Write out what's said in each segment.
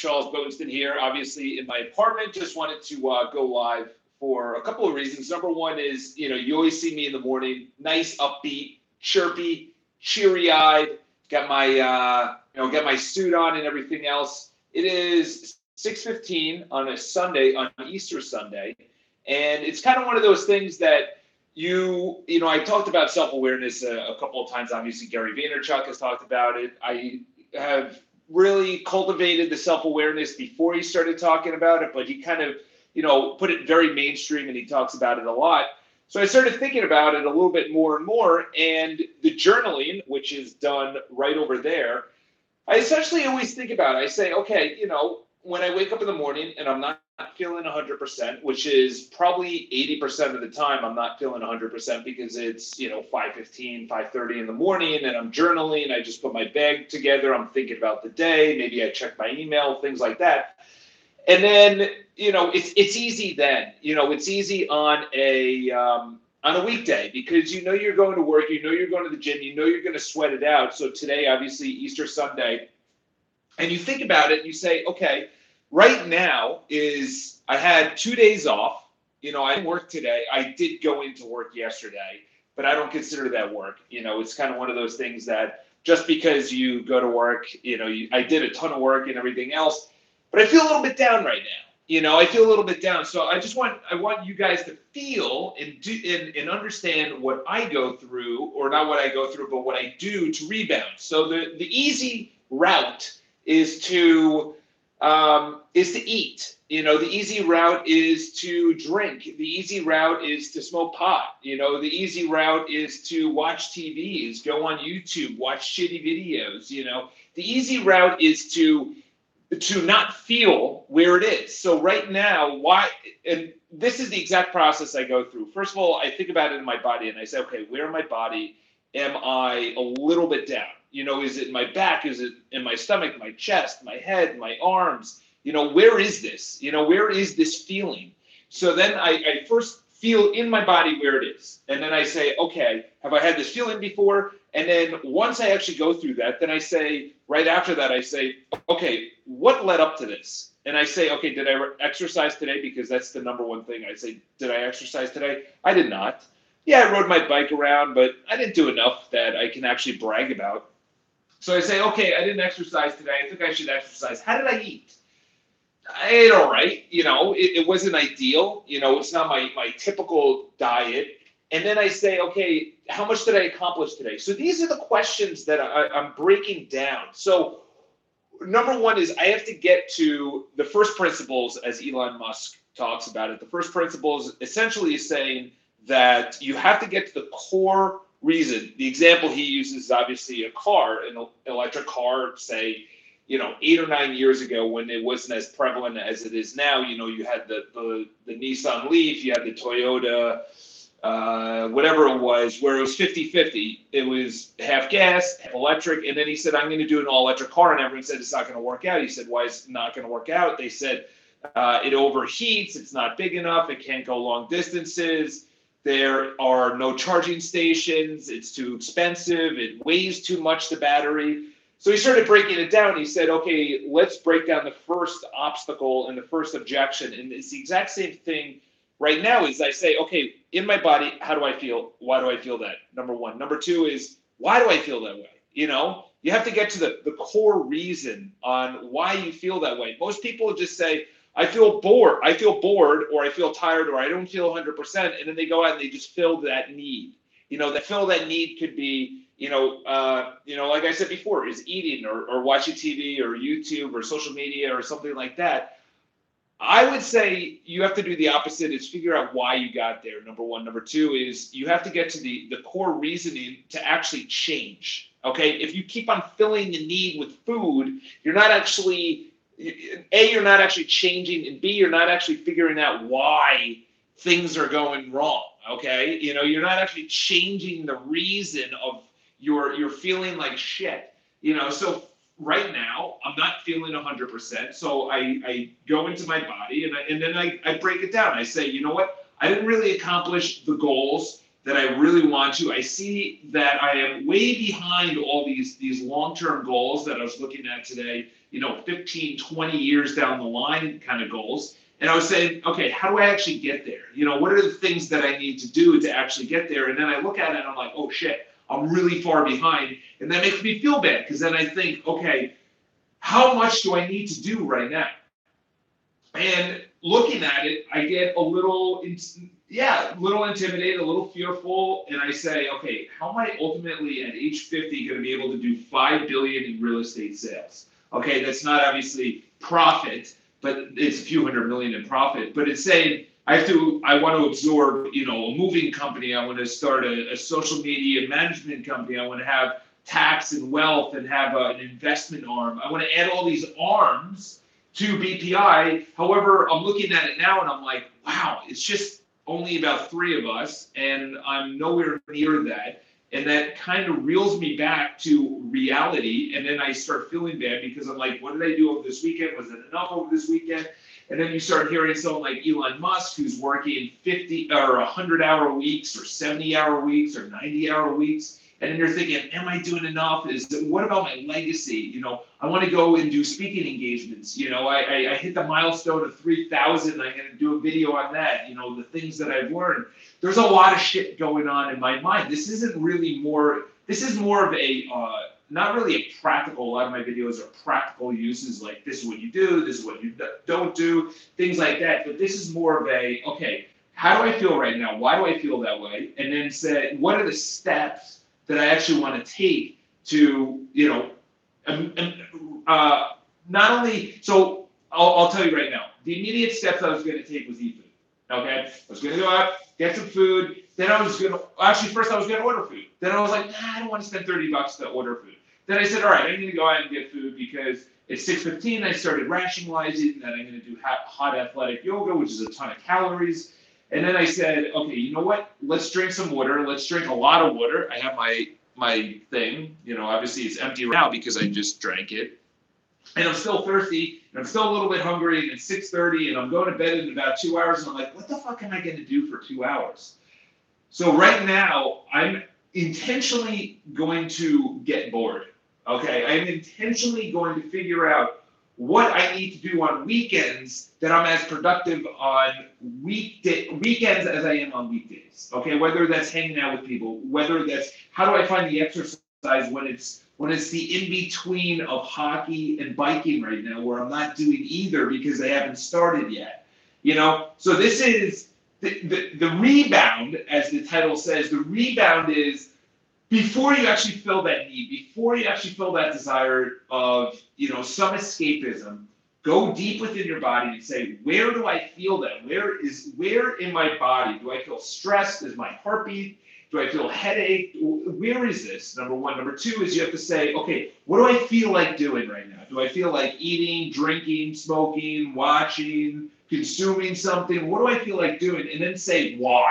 Charles Botensten here, obviously in my apartment. Just wanted to go live for a couple of reasons. Number one is, you always see me in the morning, nice, upbeat, chirpy, cheery-eyed, got my suit on and everything else. It is 6:15 on a Sunday, on Easter Sunday, and it's kind of one of those things that I talked about self-awareness a couple of times. Obviously, Gary Vaynerchuk has talked about it. I have really cultivated the self-awareness before he started talking about it, but he kind of, put it very mainstream and he talks about it a lot. So I started thinking about it a little bit more and more, and the journaling, which is done right over there, I essentially always think about it. I say, okay, when I wake up in the morning and I'm not feeling 100%, which is probably 80% of the time I'm not feeling 100% because it's, 5:15, 5:30 in the morning and I'm journaling. I just put my bag together. I'm thinking about the day. Maybe I check my email, things like that. And then, it's easy then. It's easy on a weekday because you're going to work, you're going to the gym, you're going to sweat it out. So today, obviously, Easter Sunday, and you think about it and you say, okay, right now I had 2 days off. I didn't work today. I did go into work yesterday, but I don't consider that work. It's kind of one of those things that just because you go to work, I did a ton of work and everything else, but I feel a little bit down right now. I feel a little bit down. So I want you guys to feel and understand what I go through, or not what I go through, but what I do to rebound. So the easy route is to eat. The easy route is to drink. The easy route is to smoke pot. The easy route is to watch TVs, go on YouTube, watch shitty videos. The easy route is to not feel where it is. So right now, and this is the exact process I go through. First of all, I think about it in my body and I say, okay, where in my body am I a little bit down? Is it in my back? Is it in my stomach, my chest, my head, my arms? Where is this? Where is this feeling? So then I first feel in my body where it is. And then I say, okay, have I had this feeling before? And then once I actually go through that, then I say, right after that, I say, okay, what led up to this? And I say, okay, did I exercise today? Because that's the number one thing. I say, did I exercise today? I did not. Yeah, I rode my bike around, but I didn't do enough that I can actually brag about. So I say, okay, I didn't exercise today. I think I should exercise. How did I eat? I ate all right. It wasn't ideal. It's not my typical diet. And then I say, okay, how much did I accomplish today? So these are the questions that I'm breaking down. So number one is I have to get to the first principles, as Elon Musk talks about it. The first principles essentially is saying that you have to get to the core reason. The example he uses is obviously a car, an electric car, say, 8 or 9 years ago when it wasn't as prevalent as it is now. You had the Nissan Leaf, you had the Toyota, whatever it was, where it was 50-50. It was half gas, half electric. And then he said, I'm going to do an all-electric car. And everyone said, it's not going to work out. He said, why is it not going to work out? They said, it overheats. It's not big enough. It can't go long distances. There are no charging stations. It's too expensive. It weighs too much, the battery. So he started breaking it down. He said, okay, let's break down the first obstacle and the first objection. And it's the exact same thing right now is I say, okay, in my body, how do I feel? Why do I feel that? Number one. Number two is, why do I feel that way? You have to get to the core reason on why you feel that way. Most people just say, I feel bored, or I feel tired, or I don't feel 100%. And then they go out and they just fill that need. That need could be, like I said before, is eating or watching TV or YouTube or social media or something like that. I would say you have to do the opposite, is figure out why you got there, number one. Number two is you have to get to the core reasoning to actually change, okay? If you keep on filling the need with food, you're not actually changing, and B, you're not actually figuring out why things are going wrong, okay? You're not actually changing the reason of you're feeling like shit, so right now I'm not feeling 100%. So I go into my body and then I break it down. I say, you know what? I didn't really accomplish the goals that I really want to. I see that I am way behind all these long-term goals that I was looking at today 15, 20 years down the line kind of goals. And I was saying, okay, how do I actually get there? What are the things that I need to do to actually get there? And then I look at it and I'm like, oh shit, I'm really far behind. And that makes me feel bad because then I think, okay, how much do I need to do right now? And looking at it, I get a little intimidated, a little fearful, and I say, okay, how am I ultimately at age 50 going to be able to do $5 billion in real estate sales? Okay, that's not obviously profit, but it's a few hundred million in profit. But it's saying I want to absorb, a moving company. I want to start a social media management company. I want to have tax and wealth and have an investment arm. I want to add all these arms to BPI. However, I'm looking at it now and I'm like, wow, it's just only about 3 of us and I'm nowhere near that. And that kind of reels me back to reality. And then I start feeling bad because I'm like, what did I do over this weekend? Was it enough over this weekend? And then you start hearing someone like Elon Musk who's working 50 or 100-hour weeks or 70-hour weeks or 90-hour weeks. And then you're thinking, am I doing enough? What about my legacy? I want to go and do speaking engagements. I hit the milestone of 3,000. I'm going to do a video on that. The things that I've learned. There's a lot of shit going on in my mind. This is more of a, not really a practical. A lot of my videos are practical uses, like this is what you do, this is what you don't do, things like that. But this is more of a, okay, how do I feel right now? Why do I feel that way? And then say, what are the steps that I actually want to take to, not only, so I'll tell you right now, the immediate steps I was going to take was eat food, okay? I was going to go out, get some food, then first I was going to order food. Then I was like, I don't want to spend $30 to order food. Then I said, all right, I'm going to go out and get food because it's 6:15, I started rationalizing that I'm going to do hot athletic yoga, which is a ton of calories. And then I said, okay, you know what? Let's drink some water. Let's drink a lot of water. I have my thing. Obviously it's empty right now because I just drank it. And I'm still thirsty, and I'm still a little bit hungry, and it's 6:30, and I'm going to bed in about 2 hours, and I'm like, what the fuck am I going to do for 2 hours? So right now, I'm intentionally going to get bored, okay? I'm intentionally going to figure out what I need to do on weekends that I'm as productive on weekends as I am on weekdays. Okay, whether that's hanging out with people, whether that's how do I find the exercise when it's the in between of hockey and biking right now, where I'm not doing either because I haven't started yet. So this is the rebound, as the title says. The rebound is before you actually feel that need, before you actually feel that desire of, some escapism, go deep within your body and say, where do I feel that? Where in my body do I feel stressed? Is my heartbeat? Do I feel headache? Where is this? Number one. Number two is you have to say, okay, what do I feel like doing right now? Do I feel like eating, drinking, smoking, watching, consuming something? What do I feel like doing? And then say why.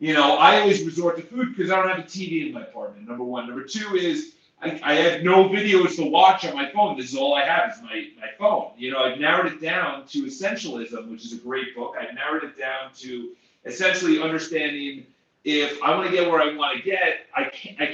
I always resort to food because I don't have a TV in my apartment, number one. Number two is I have no videos to watch on my phone. This is all I have is my phone. I've narrowed it down to Essentialism, which is a great book. I've narrowed it down to essentially understanding if I want to get where I want to get, I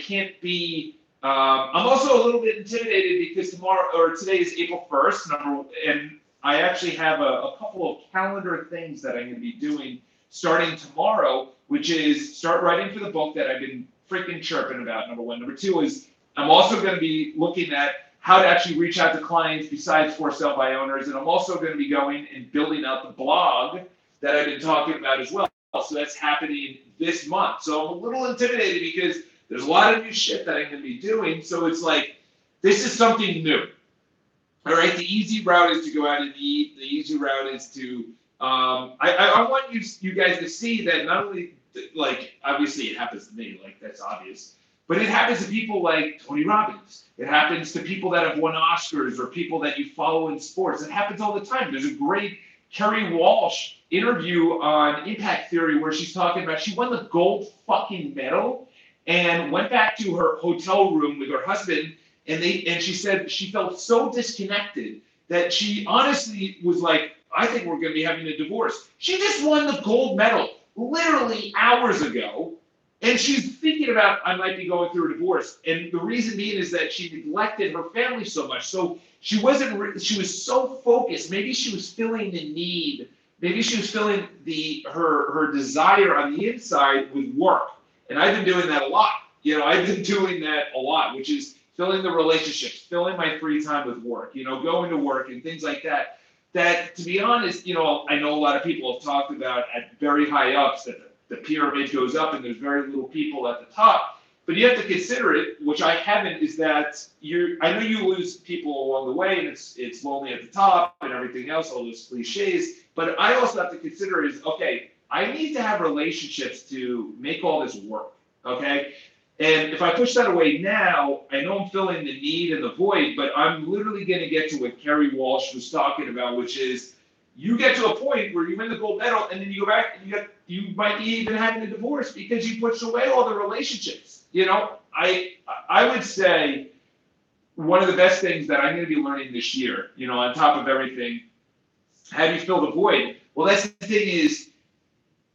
can't be. I'm also a little bit intimidated because today is April 1st, and I actually have a couple of calendar things that I'm going to be doing starting tomorrow, which is start writing for the book that I've been freaking chirping about, number one. Number two is I'm also going to be looking at how to actually reach out to clients besides for sale by owners, and I'm also going to be going and building out the blog that I've been talking about as well. So that's happening this month. So I'm a little intimidated because there's a lot of new shit that I'm going to be doing. So it's like, this is something new. All right, the easy route is to go out and eat. The easy route is to, I want you guys to see that not only, like, obviously it happens to me, like, that's obvious, but it happens to people like Tony Robbins. It happens to people that have won Oscars or people that you follow in sports. It happens all the time. There's a great Kerry Walsh interview on Impact Theory where she's talking about she won the gold fucking medal and went back to her hotel room with her husband, and she said she felt so disconnected that she honestly was like, I think we're going to be having a divorce. She just won the gold medal literally hours ago, And she's thinking about, I might be going through a divorce. And the reason being is that she neglected her family so much. So she was so focused. Maybe she was feeling the need. Maybe she was feeling her desire on the inside with work. And I've been doing that a lot. I've been doing that a lot, which is filling the relationships, filling my free time with work, going to work and things like that. That, to be honest, I know a lot of people have talked about at very high ups that the pyramid goes up and there's very little people at the top. But you have to consider it, which I haven't, is that I know you lose people along the way and it's lonely at the top and everything else, all those cliches. But I also have to consider is, okay, I need to have relationships to make all this work, okay? And if I push that away now, I know I'm filling the need and the void, but I'm literally going to get to what Kerry Walsh was talking about, which is you get to a point where you win the gold medal and then you go back and you might be even having a divorce because you pushed away all the relationships. I would say one of the best things that I'm going to be learning this year, on top of everything, how do you fill the void? Well, that's the thing is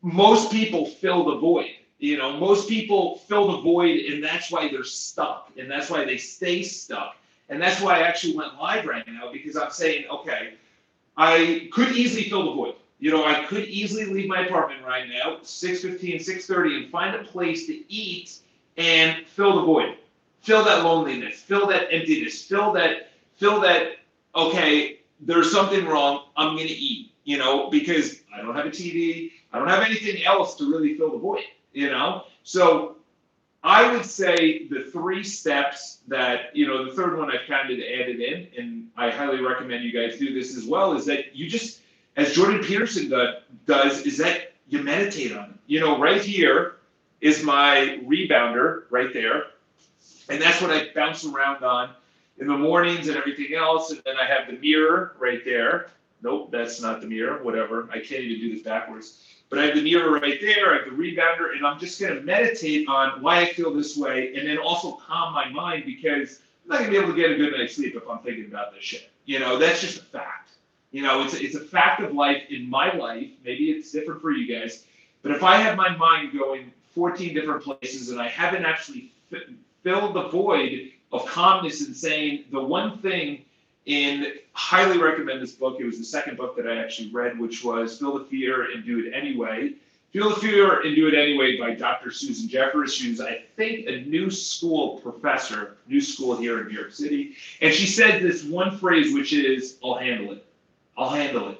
most people fill the void. Most people fill the void, and that's why they're stuck, and that's why they stay stuck. And that's why I actually went live right now, because I'm saying, okay, I could easily fill the void. I could easily leave my apartment right now, 6:15, 6:30, and find a place to eat and fill the void. Fill that loneliness, fill that emptiness, fill that, okay, there's something wrong, I'm going to eat, because I don't have a TV, I don't have anything else to really fill the void. So I would say the 3 steps that, the third one I've kind of added in, and I highly recommend you guys do this as well, is that you just, as Jordan Peterson does, is that you meditate on it. Right here is my rebounder right there. And that's what I bounce around on in the mornings and everything else. And then I have the mirror right there. Nope, that's not the mirror, whatever. I can't even do this backwards. But I have the mirror right there, I have the rebounder, and I'm just going to meditate on why I feel this way, and then also calm my mind, because I'm not going to be able to get a good night's sleep if I'm thinking about this shit. That's just a fact. It's a fact of life in my life. Maybe it's different for you guys. But if I have my mind going 14 different places and I haven't actually filled the void of calmness and saying the one thing highly recommend this book. It was the second book that I actually read, which was Feel the Fear and Do It Anyway. Feel the Fear and Do It Anyway by Dr. Susan Jeffers. She's, I think, a new school professor, new school here in New York City. And she said this one phrase, which is, I'll handle it. I'll handle it.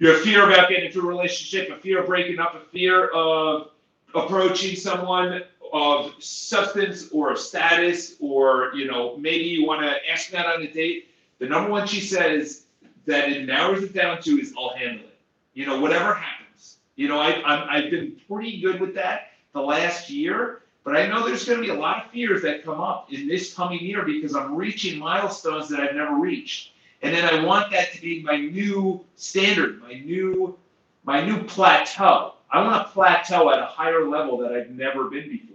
You have fear about getting into a relationship, a fear of breaking up, a fear of approaching someone of substance or of status, or, maybe you want to ask that on a date. The number one she says that it narrows it down to is, I'll handle it. Whatever happens. I've been pretty good with that the last year, but I know there's going to be a lot of fears that come up in this coming year because I'm reaching milestones that I've never reached. And then I want that to be my new standard, my new plateau. I want to plateau at a higher level that I've never been before.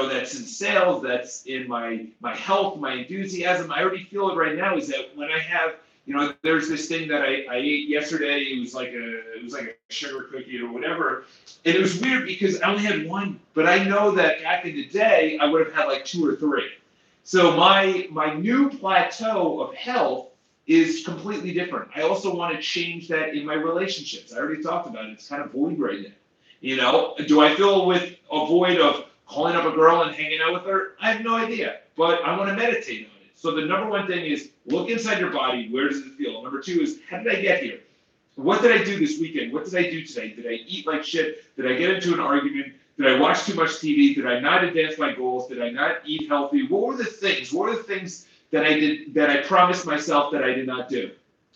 That's in sales, that's in my health, my enthusiasm. I already feel it right now, is that when I have, there's this thing that I ate yesterday. It was like a sugar cookie or whatever. And it was weird because I only had one, but I know that back in the day, I would have had like 2 or 3. So my new plateau of health is completely different. I also want to change that in my relationships. I already talked about it. It's kind of void right now. Do I feel with a void of calling up a girl and hanging out with her? I have no idea, but I want to meditate on it. So the number one thing is look inside your body. Where does it feel? Number 2 is, how did I get here? What did I do this weekend? What did I do today? Did I eat like shit? Did I get into an argument? Did I watch too much TV? Did I not advance my goals? Did I not eat healthy? What were the things? What are the things that I did, that I promised myself that I did not do?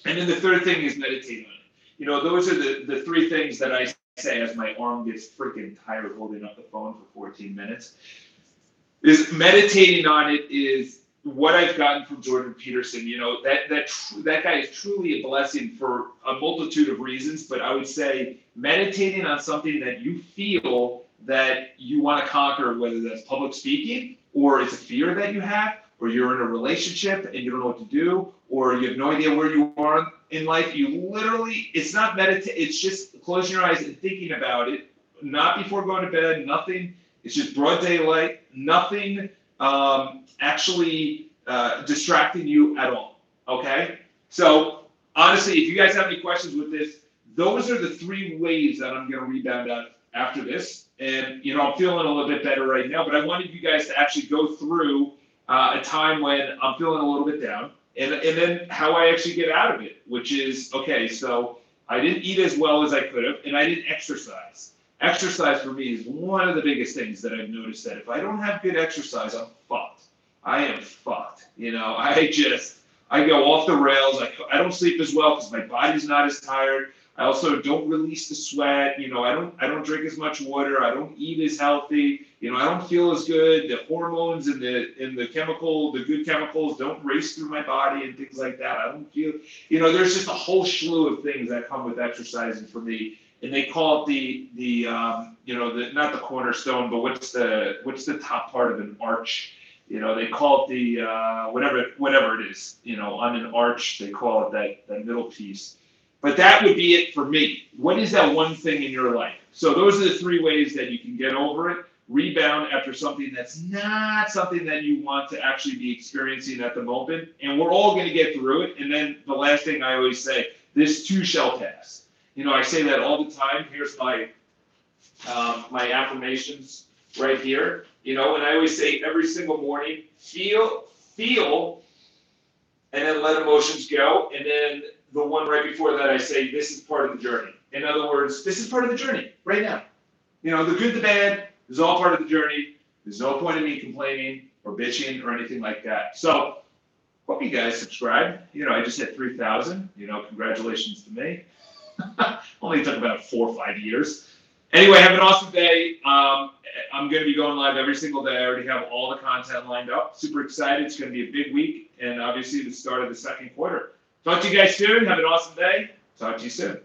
And then the third thing is meditate on it. Those are the 3 things that I say as my arm gets freaking tired holding up the phone for 14 minutes. Is meditating on it is what I've gotten from Jordan Peterson. That guy is truly a blessing for a multitude of reasons, but I would say meditating on something that you feel that you want to conquer, whether that's public speaking, or it's a fear that you have, or you're in a relationship and you don't know what to do, or you have no idea where you are in life. You literally, it's not meditate, it's just closing your eyes and thinking about it, not before going to bed, nothing It's just broad daylight, nothing actually distracting you at all. Okay? So, honestly, if you guys have any questions with this, those are the 3 ways that I'm going to rebound after this. And, I'm feeling a little bit better right now, but I wanted you guys to actually go through a time when I'm feeling a little bit down, and then how I actually get out of it, which is, okay, so I didn't eat as well as I could have, and I didn't exercise. Exercise for me is one of the biggest things that I've noticed, that if I don't have good exercise, I'm fucked. I am fucked. I go off the rails. I don't sleep as well because my body's not as tired. I also don't release the sweat. I don't drink as much water. I don't eat as healthy. I don't feel as good. The hormones and the good chemicals don't race through my body and things like that. I don't feel, there's just a whole slew of things that come with exercising for me. And they call it not the cornerstone, but what's the top part of an arch? They call it the whatever it is. On an arch, they call it that middle piece. But that would be it for me. What is that one thing in your life? So those are the 3 ways that you can get over it. Rebound after something that's not something that you want to actually be experiencing at the moment. And we're all going to get through it. And then the last thing I always say, this too shall pass. I say that all the time. Here's my affirmations right here. And I always say every single morning, feel, and then let emotions go. And then the one right before that, I say, this is part of the journey. In other words, this is part of the journey right now. The good, the bad is all part of the journey. There's no point in me complaining or bitching or anything like that. So, hope you guys subscribe. I just hit 3,000. Congratulations to me. Only took about 4 or 5 years. Anyway, have an awesome day. I'm going to be going live every single day. I already have all the content lined up. Super excited. It's going to be a big week, and obviously the start of the second quarter. Talk to you guys soon. Have an awesome day. Talk to you soon.